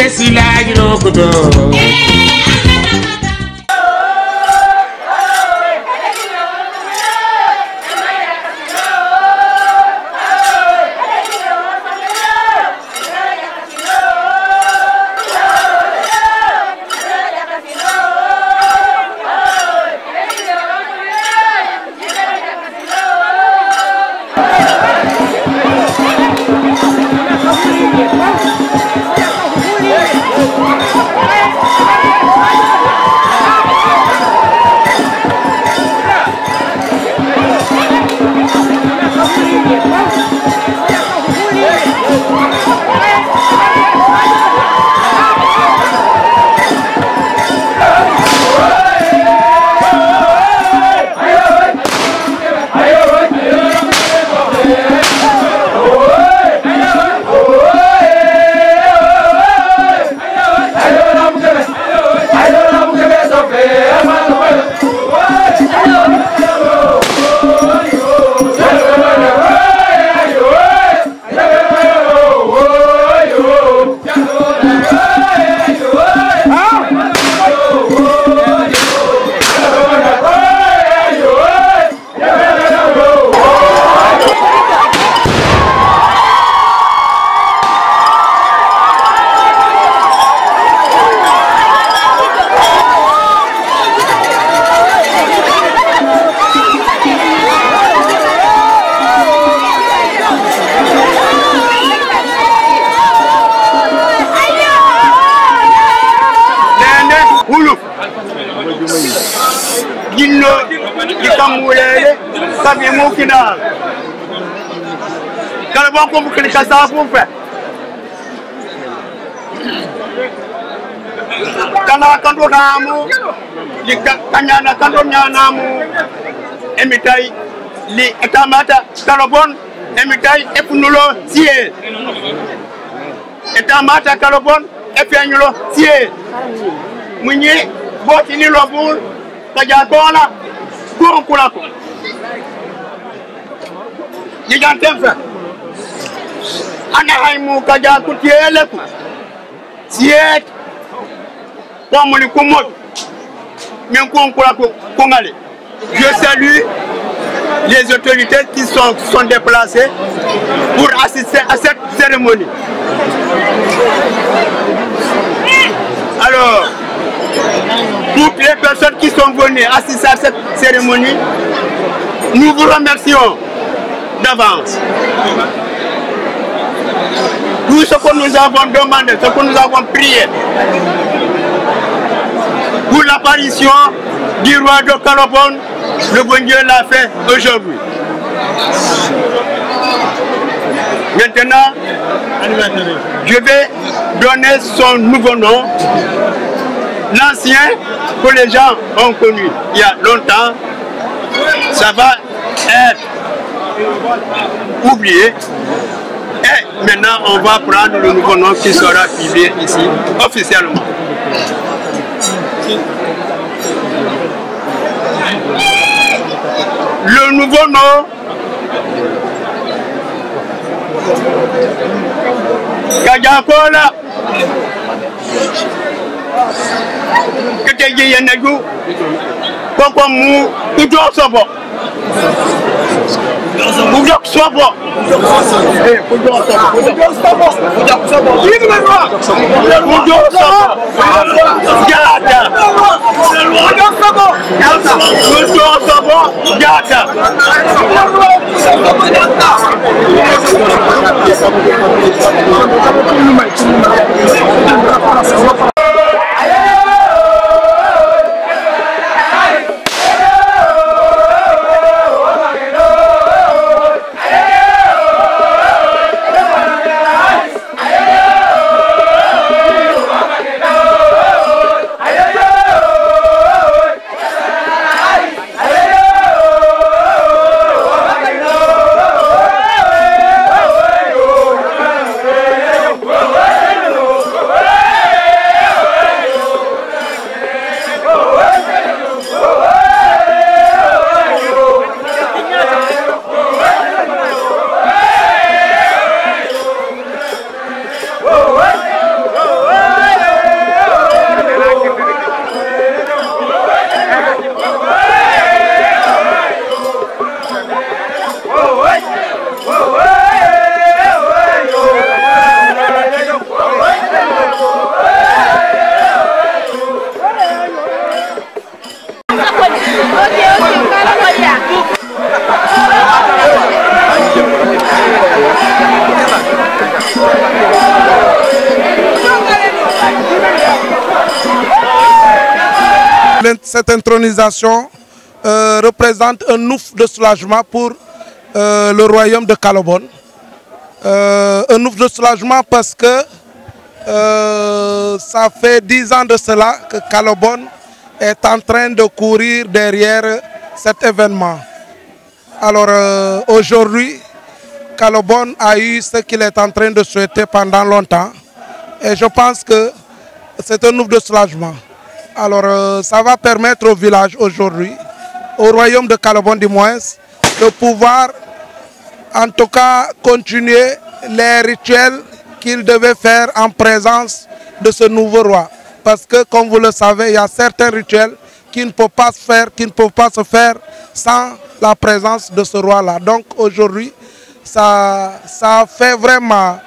silagi rokudo. Como que ele casava com o pé? Quando namo, de canhana, quando namo, emitai, li etamata, carobon, emitai, epunulo, sie. Etamata, carobon, epianulo, sie. Munye, botini lobul, kajakola, kurunkulako. Gigantemfa. Anahaimu kaja kutieleku siet comme le commode Congolais. Je salue les autorités qui sont déplacées pour assister à cette cérémonie. Alors, toutes les personnes qui sont venues assister à cette cérémonie, nous vous remercions d'avance. Tout ce que nous avons demandé, ce que nous avons prié pour l'apparition du roi de Calobone, le bon Dieu l'a fait aujourd'hui. Maintenant, je vais donner son nouveau nom, l'ancien que les gens ont connu il y a longtemps. Ça va être oublié. Et maintenant, on va prendre le nouveau nom qui sera publié ici, officiellement. Le nouveau nom, Kajakola, Keteji Yenegu, Kokomu, Kujo Sobo. Kujok Sobo. cette intronisation représente un ouf de soulagement pour le royaume de Kalobone. Un ouf de soulagement parce que ça fait 10 ans de cela que Kalobone est en train de courir derrière cet événement. Alors aujourd'hui, Kalobone a eu ce qu'il est en train de souhaiter pendant longtemps. Et je pense que c'est un ouf de soulagement. Alors ça va permettre au village aujourd'hui, au royaume de Kalobone du moins, de pouvoir en tout cas continuer les rituels qu'il devait faire en présence de ce nouveau roi. Parce que comme vous le savez, il y a certains rituels qui ne peuvent pas se faire sans la présence de ce roi-là. Donc aujourd'hui, ça fait vraiment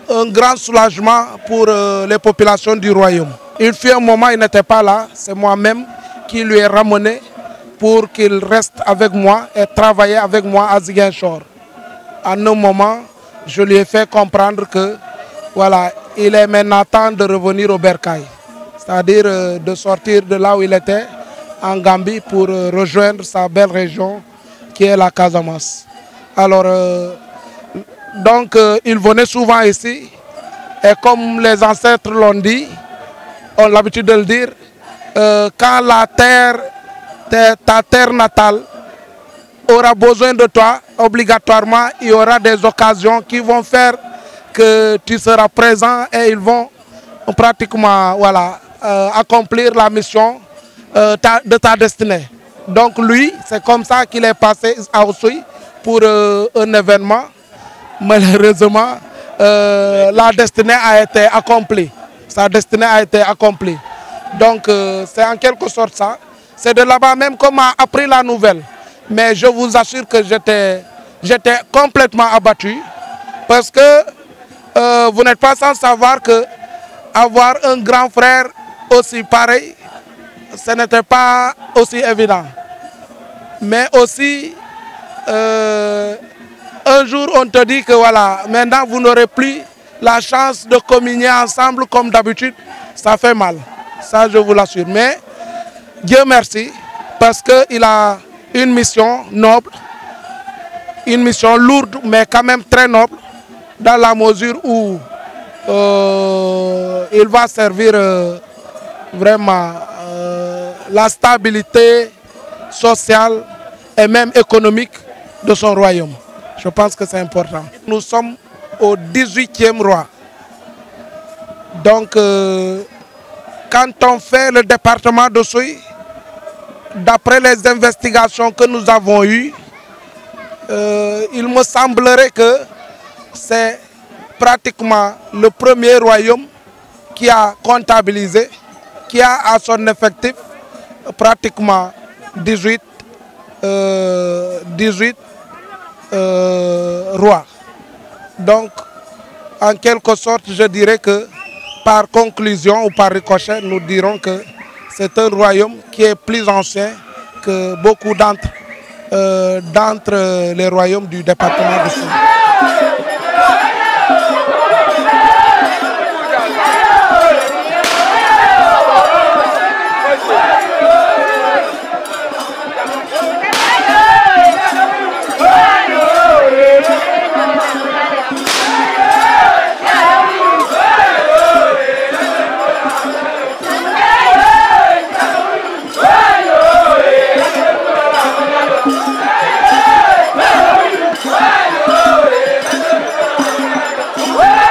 un grand soulagement pour les populations du royaume. Il fut un moment, il n'était pas là, c'est moi-même qui lui ai ramené pour qu'il reste avec moi et travailler avec moi à Ziguinchor. À un moment, je lui ai fait comprendre que voilà, il est maintenant temps de revenir au Bercail, c'est-à-dire de sortir de là où il était, en Gambie, pour rejoindre sa belle région qui est la Casamance. Alors, donc, il venait souvent ici, et comme les ancêtres l'ont dit, ont l'habitude de le dire, quand la terre, ta terre natale, aura besoin de toi, obligatoirement, il y aura des occasions qui vont faire que tu seras présent et ils vont pratiquement voilà, accomplir la mission de ta destinée. Donc lui, c'est comme ça qu'il est passé à Oussouye pour un événement. Malheureusement, la destinée a été accomplie. Sa destinée a été accomplie. Donc c'est en quelque sorte ça. C'est de là-bas même qu'on m'a appris la nouvelle. Mais je vous assure que j'étais complètement abattu. Parce que vous n'êtes pas sans savoir que avoir un grand frère aussi pareil, ce n'était pas aussi évident. Mais aussi, un jour on te dit que voilà, maintenant vous n'aurez plus la chance de communier ensemble comme d'habitude, ça fait mal. Ça je vous l'assure. Mais Dieu merci, parce qu'il a une mission noble, une mission lourde mais quand même très noble, dans la mesure où il va servir vraiment la stabilité sociale et même économique de son royaume. Je pense que c'est important. Nous sommes au 18e roi. Donc, quand on fait le département d'Oussouye, d'après les investigations que nous avons eues, il me semblerait que c'est pratiquement le premier royaume qui a comptabilisé, qui a à son effectif pratiquement 18 rois. Donc, en quelque sorte, je dirais que par conclusion ou par ricochet, nous dirons que c'est un royaume qui est plus ancien que beaucoup d'entre les royaumes du département de Oussouye. Ouais!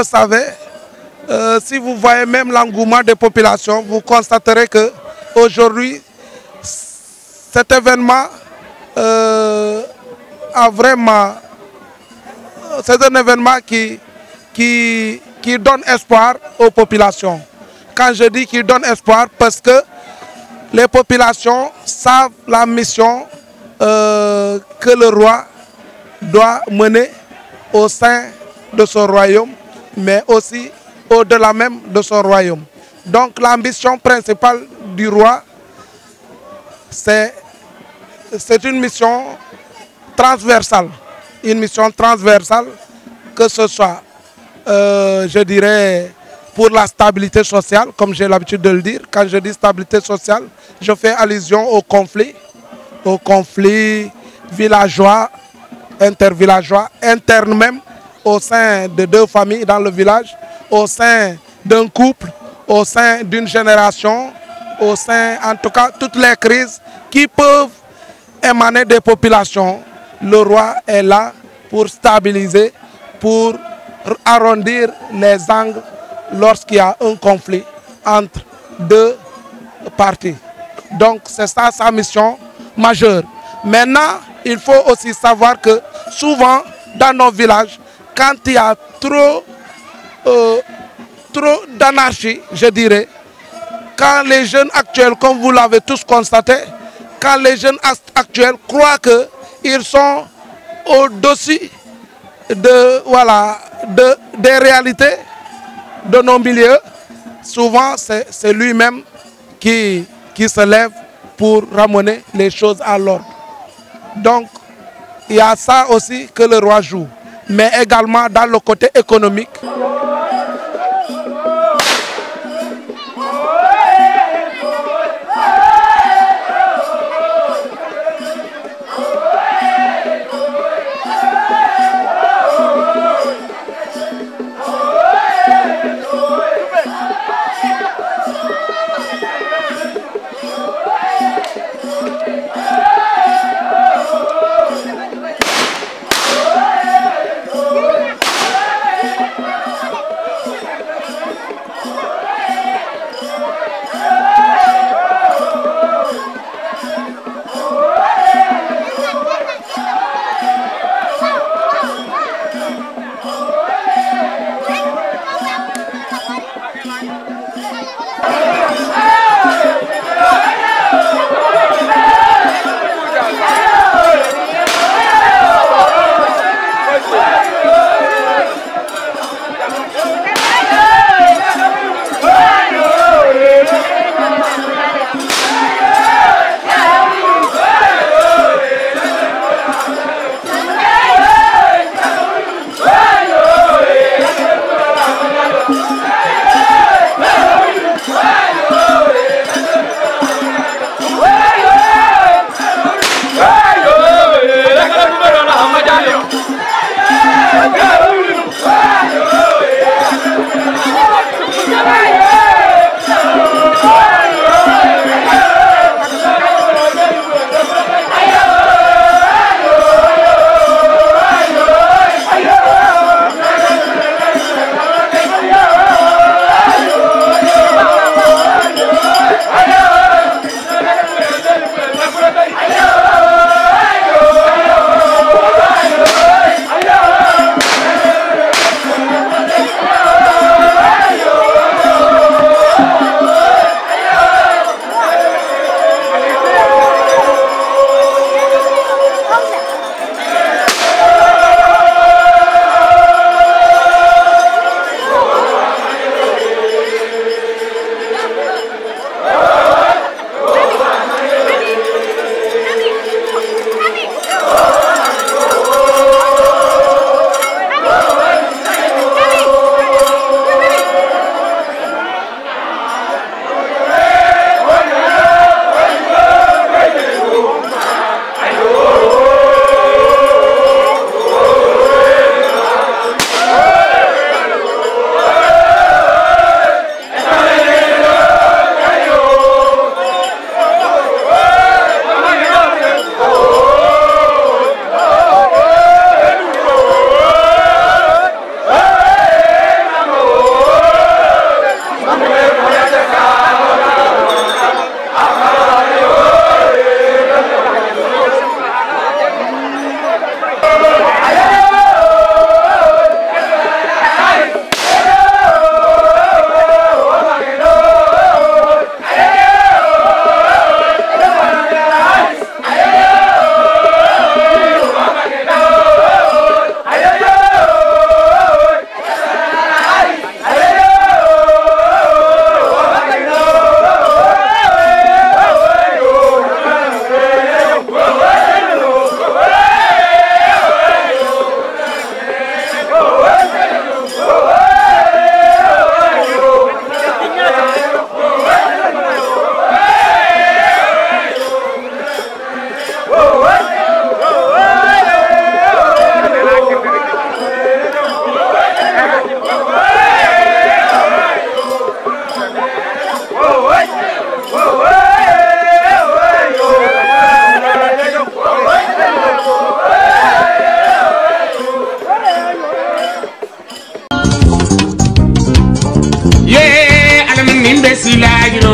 le savez, si vous voyez même l'engouement des populations, vous constaterez que aujourd'hui, cet événement c'est un événement qui donne espoir aux populations. Quand je dis qu'il donne espoir, parce que les populations savent la mission que le roi doit mener au sein de son royaume, mais aussi au-delà même de son royaume. Donc l'ambition principale du roi, c'est une mission transversale. Une mission transversale, que ce soit, je dirais, pour la stabilité sociale, comme j'ai l'habitude de le dire. Quand je dis stabilité sociale, je fais allusion au conflit villageois, intervillageois, interne même, au sein de deux familles dans le village, au sein d'un couple, au sein d'une génération, au sein, en tout cas, toutes les crises qui peuvent émaner des populations. Le roi est là pour stabiliser, pour arrondir les angles lorsqu'il y a un conflit entre deux parties. Donc c'est ça sa mission majeure. Maintenant, il faut aussi savoir que souvent dans nos villages, quand il y a trop d'anarchie, je dirais, quand les jeunes actuels, comme vous l'avez tous constaté, quand les jeunes actuels croient qu'ils sont au-dessus des réalités de nos milieux, souvent c'est lui-même qui se lève pour ramener les choses à l'ordre. Donc il y a ça aussi que le roi joue, mais également dans le côté économique.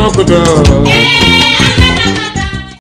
Mokoto